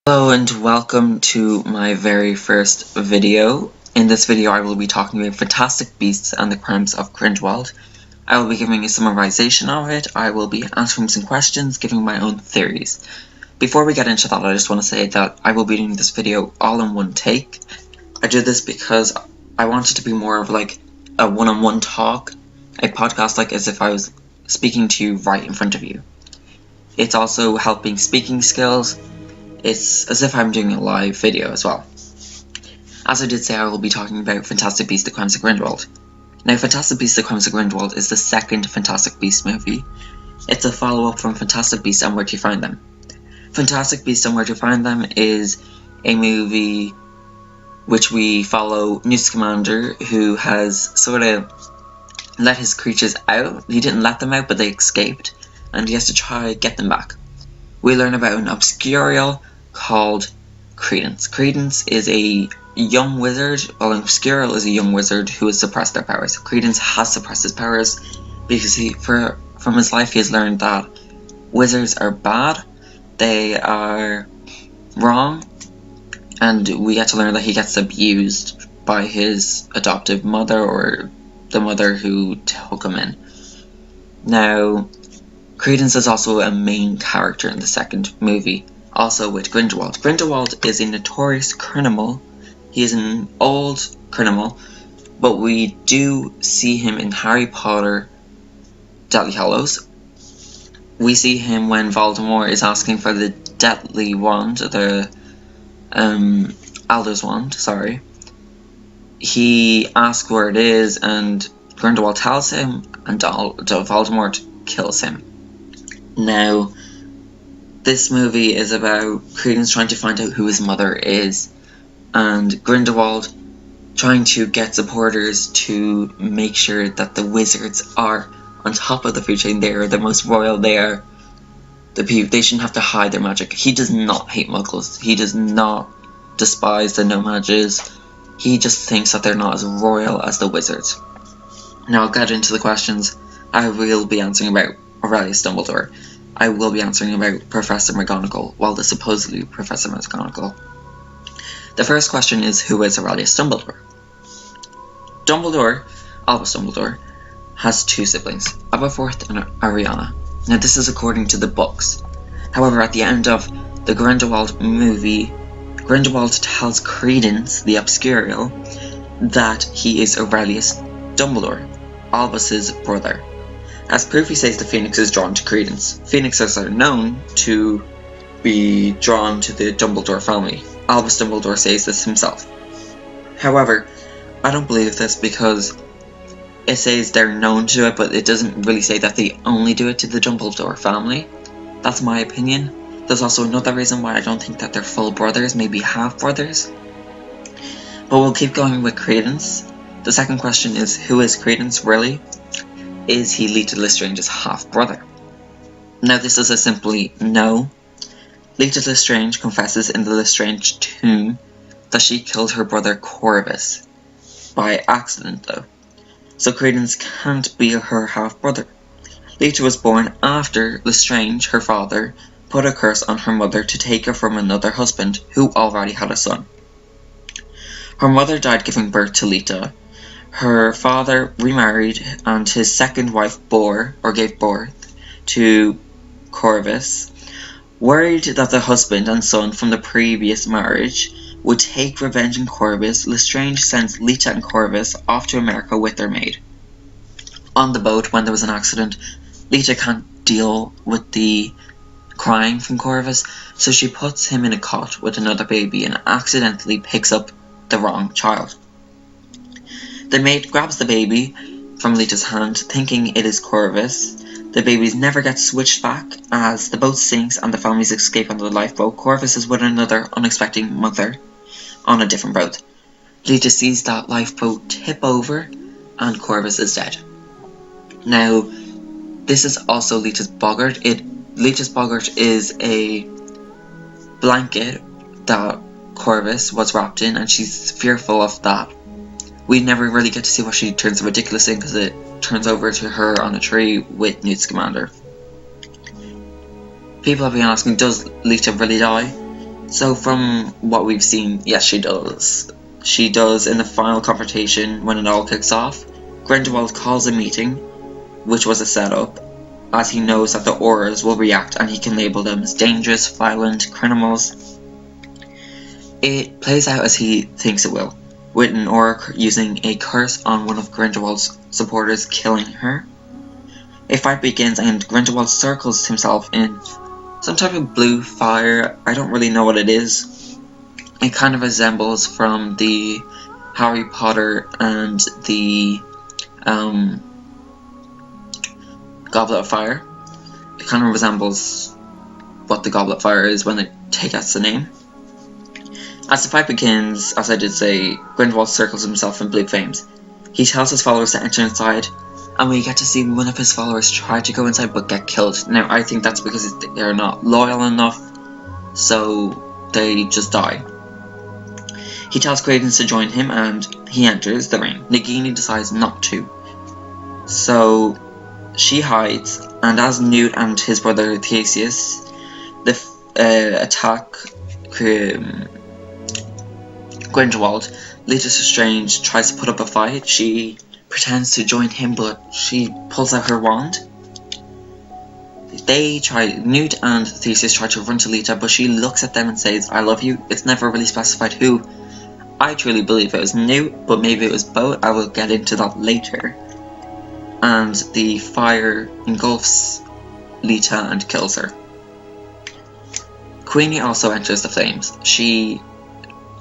Hello and welcome to my very first video. In this video I will be talking about Fantastic Beasts and the Crimes of Grindelwald. I will be giving a summarization of it, I will be answering some questions, giving my own theories. Before we get into that, I just want to say that I will be doing this video all in one take. I did this because I wanted to be more of like a one-on-one talk, a podcast like as if I was speaking to you right in front of you. It's also helping speaking skills. It's as if I'm doing a live video as well. As I did say, I will be talking about Fantastic Beasts: The Crimes of Grindelwald. Now, Fantastic Beasts: The Crimes of Grindelwald is the second Fantastic Beasts movie. It's a follow-up from Fantastic Beasts and Where to Find Them. Fantastic Beasts and Where to Find Them is a movie which we follow Newt Scamander, who has sort of let his creatures out. He didn't let them out, but they escaped, and he has to try get them back. We learn about an Obscurial called Credence. Credence is a young wizard, while Obscurial is a young wizard who has suppressed their powers. Credence has suppressed his powers because from his life he has learned that wizards are bad, they are wrong, and we get to learn that he gets abused by his adoptive mother, or the mother who took him in. Now, Credence is also a main character in the second movie, also with Grindelwald. Grindelwald is a notorious criminal. He is an old criminal, but we do see him in Harry Potter Deathly Hallows. We see him when Voldemort is asking for the Deathly Wand, the Elder's Wand, sorry. He asks where it is, and Grindelwald tells him, and Voldemort kills him. Now, this movie is about Credence trying to find out who his mother is, and Grindelwald trying to get supporters to make sure that the wizards are on top of the food chain. They are the most royal. They shouldn't have to hide their magic. He does not hate muggles. He does not despise the no-mages. He just thinks that they're not as royal as the wizards. Now I'll get into the questions. I will be answering about Aurelius Dumbledore. I will be answering about Professor McGonagall, well, the supposedly Professor McGonagall. The first question is, who is Aurelius Dumbledore? Albus Dumbledore, has two siblings, Aberforth and Ariana. Now this is according to the books. However, at the end of the Grindelwald movie, Grindelwald tells Credence, the Obscurial, that he is Aurelius Dumbledore, Albus's brother. As proof, he says the Phoenix is drawn to Credence. Phoenixes are known to be drawn to the Dumbledore family. Albus Dumbledore says this himself. However, I don't believe this because it says they're known to it, but it doesn't really say that they only do it to the Dumbledore family. That's my opinion. There's also another reason why I don't think that they're full brothers, maybe half brothers. But we'll keep going with Credence. The second question is, who is Credence really? Is he Leta Lestrange's half-brother? Now this is a simply no. Leta Lestrange confesses in the Lestrange tomb that she killed her brother Corvus. By accident though. So Credence can't be her half-brother. Leta was born after Lestrange, her father, put a curse on her mother to take her from another husband who already had a son. Her mother died giving birth to Leta. Her father remarried, and his second wife gave birth to Corvus. Worried that the husband and son from the previous marriage would take revenge on Corvus, Lestrange sends Leta and Corvus off to America with their maid. On the boat, when there was an accident, Leta can't deal with the crying from Corvus, so she puts him in a cot with another baby and accidentally picks up the wrong child. The maid grabs the baby from Leta's hand, thinking it is Corvus. The babies never get switched back as the boat sinks and the families escape on the lifeboat. Corvus is with another unexpected mother on a different boat. Leta sees that lifeboat tip over and Corvus is dead. Now, this is also Leta's boggart. Leta's boggart is a blanket that Corvus was wrapped in, and she's fearful of that. We never really get to see what she turns ridiculous in because it turns over to her on a tree with Newt Scamander. People have been asking, does Leta really die? So from what we've seen, yes, she does. She does in the final confrontation when it all kicks off. Grindelwald calls a meeting, which was a setup, as he knows that the auras will react and he can label them as dangerous, violent, criminals. It plays out as he thinks it will, with an aura using a curse on one of Grindelwald's supporters, killing her. A fight begins and Grindelwald circles himself in some type of blue fire. I don't really know what it is. It kind of resembles from the Harry Potter and the Goblet of Fire. It kind of resembles what the Goblet of Fire is when it takes the name. As the fight begins, as I did say, Grindelwald circles himself in blue flames. He tells his followers to enter inside, and we get to see one of his followers try to go inside but get killed. Now, I think that's because they're not loyal enough, so they just die. He tells Credence to join him, and he enters the ring. Nagini decides not to. So she hides, and as Newt and his brother Theseus attack Grindelwald, Lita Strange tries to put up a fight. She pretends to join him, but she pulls out her wand. Newt and Theseus try to run to Lita, but she looks at them and says, "I love you." It's never really specified who. I truly believe it was Newt, but maybe it was both. I will get into that later. And the fire engulfs Lita and kills her. Queenie also enters the flames. She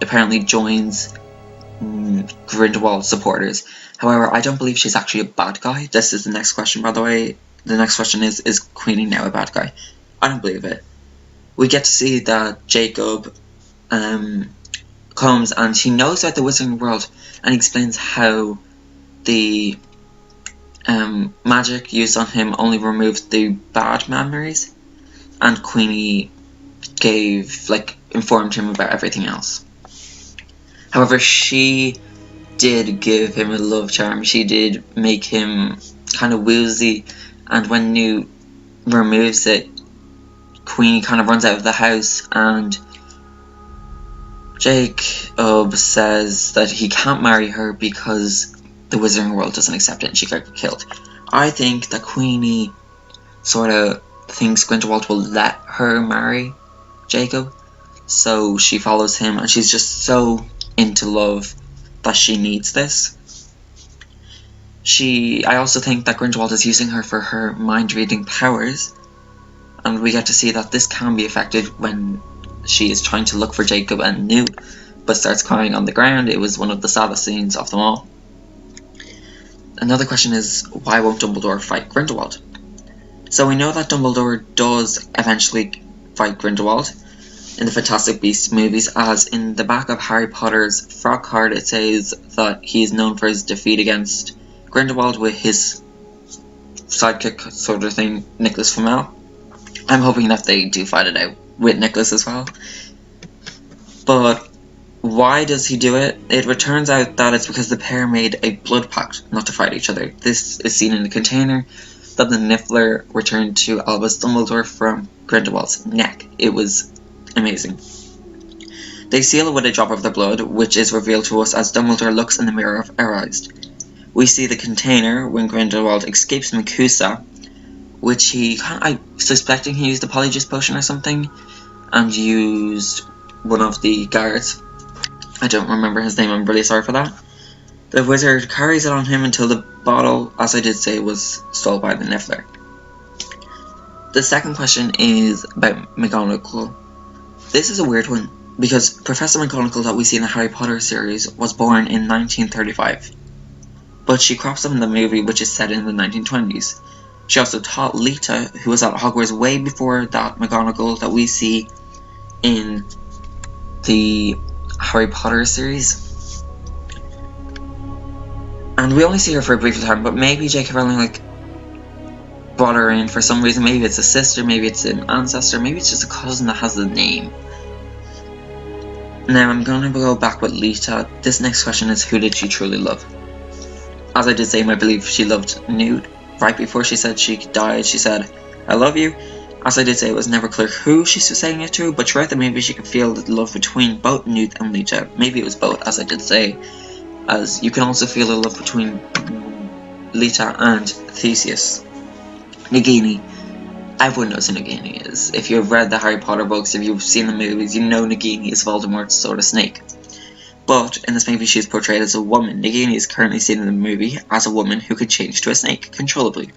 apparently joins Grindelwald's supporters. However, I don't believe she's actually a bad guy. This is the next question, by the way. The next question is Queenie now a bad guy? I don't believe it. We get to see that Jacob comes and he knows about the Wizarding World, and he explains how the magic used on him only removed the bad memories, and Queenie informed him about everything else. However, she did give him a love charm. She did make him kind of woozy, and when Newt removes it, Queenie kind of runs out of the house, and Jacob says that he can't marry her because the Wizarding World doesn't accept it and she could get killed. I think that Queenie sort of thinks Grindelwald will let her marry Jacob, so she follows him, and she's just so into love that she needs this. I also think that Grindelwald is using her for her mind-reading powers, and we get to see that this can be effective when she is trying to look for Jacob and Newt, but starts crying on the ground. It was one of the saddest scenes of them all. Another question is, why won't Dumbledore fight Grindelwald? So we know that Dumbledore does eventually fight Grindelwald in the Fantastic Beasts movies, as in the back of Harry Potter's frog card it says that he is known for his defeat against Grindelwald with his sidekick sort of thing, Nicholas Flamel. I'm hoping that they do fight it out with Nicholas as well. But why does he do it? It turns out that it's because the pair made a blood pact not to fight each other. This is seen in the container that the Niffler returned to Albus Dumbledore from Grindelwald's neck. It was amazing. They seal it with a drop of their blood, which is revealed to us as Dumbledore looks in the mirror of Erased. We see the container when Grindelwald escapes Makusa, which I suspecting he used the Polyjuice potion or something, and used one of the guards. I don't remember his name, I'm really sorry for that. The wizard carries it on him until the bottle, as I did say, was stolen by the Niffler. The second question is about McGonagall. This is a weird one, because Professor McGonagall that we see in the Harry Potter series was born in 1935. But she crops up in the movie, which is set in the 1920s. She also taught Lita, who was at Hogwarts way before that McGonagall that we see in the Harry Potter series. And we only see her for a brief time, but maybe J.K. Rowling brought her in for some reason. Maybe it's a sister, maybe it's an ancestor, maybe it's just a cousin that has the name. Now I'm going to go back with Lita. This next question is, who did she truly love? As I did say, I believe she loved Newt. Right before she said she died, she said, "I love you." As I did say, it was never clear who she was saying it to, but throughout the movie she could feel the love between both Newt and Lita. Maybe it was both, as I did say, as you can also feel the love between Lita and Theseus. Nagini. Everyone knows who Nagini is. If you've read the Harry Potter books, if you've seen the movies, you know Nagini is Voldemort's sort of snake. But in this movie she is portrayed as a woman. Nagini is currently seen in the movie as a woman who could change to a snake controllably.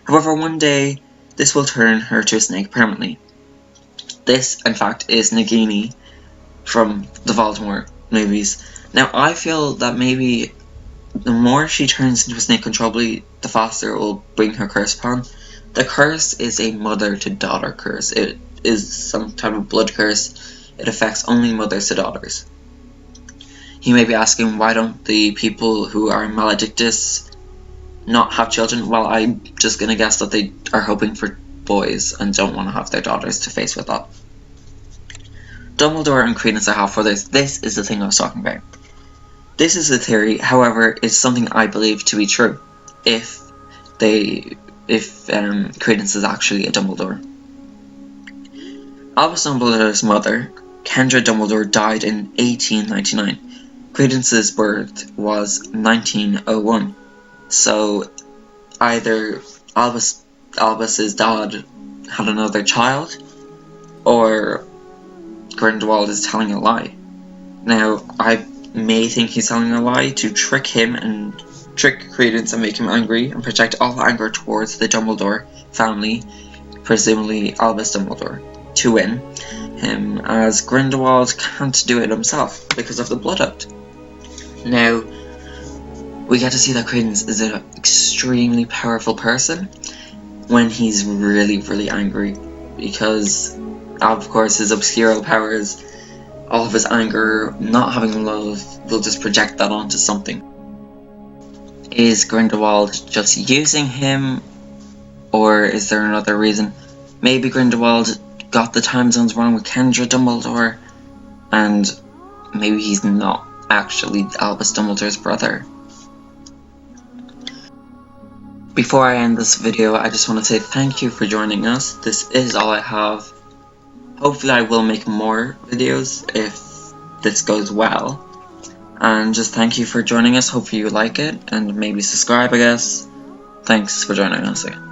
However, one day this will turn her to a snake permanently. This, in fact, is Nagini from the Voldemort movies. Now, I feel that maybe the more she turns into a snake controllably, the faster it will bring her curse upon. The curse is a mother-to-daughter curse. It is some type of blood curse. It affects only mothers to daughters. You may be asking, why don't the people who are maledictus not have children? Well, I'm just gonna guess that they are hoping for boys and don't want to have their daughters to face with that. Dumbledore and Credence are half-brothers. This is the thing I was talking about. This is a theory, however, it's something I believe to be true. If Credence is actually a Dumbledore. Albus Dumbledore's mother, Kendra Dumbledore, died in 1899. Credence's birth was 1901. So either Albus's dad had another child, or Grindelwald is telling a lie. Now, I may think he's telling a lie to trick him and trick Credence and make him angry and project all anger towards the Dumbledore family, presumably Albus Dumbledore, to win him, as Grindelwald can't do it himself because of the Blood Oath. Now, we get to see that Credence is an extremely powerful person when he's really, really angry, because of course his obscural powers, all of his anger, not having love, will just project that onto something. Is Grindelwald just using him, or is there another reason? Maybe Grindelwald got the time zones wrong with Kendra Dumbledore, and maybe he's not actually Albus Dumbledore's brother. Before I end this video, I just want to say thank you for joining us. This is all I have. Hopefully I will make more videos if this goes well. And just thank you for joining us. Hopefully you like it, and maybe subscribe, I guess. Thanks for joining us again.